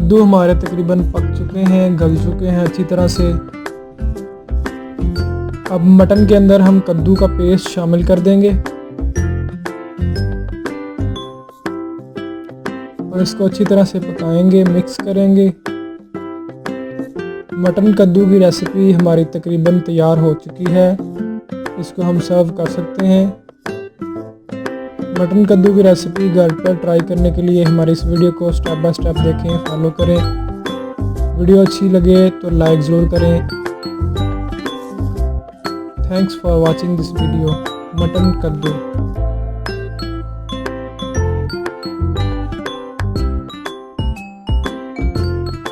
कद्दू हमारे तकरीबन पक चुके हैं, गल चुके हैं अच्छी तरह से। अब मटन के अंदर हम कद्दू का पेस्ट शामिल कर देंगे और इसको अच्छी तरह से पकाएंगे, मिक्स करेंगे। मटन कद्दू की रेसिपी हमारी तकरीबन तैयार हो चुकी है, इसको हम सर्व कर सकते हैं। मटन कद्दू की रेसिपी घर पर ट्राई करने के लिए हमारी इस वीडियो को स्टेप बाय स्टेप देखें, फॉलो करें। वीडियो अच्छी लगे तो लाइक ज़रूर करें। Thanks for watching this video. Mutton कद्दू।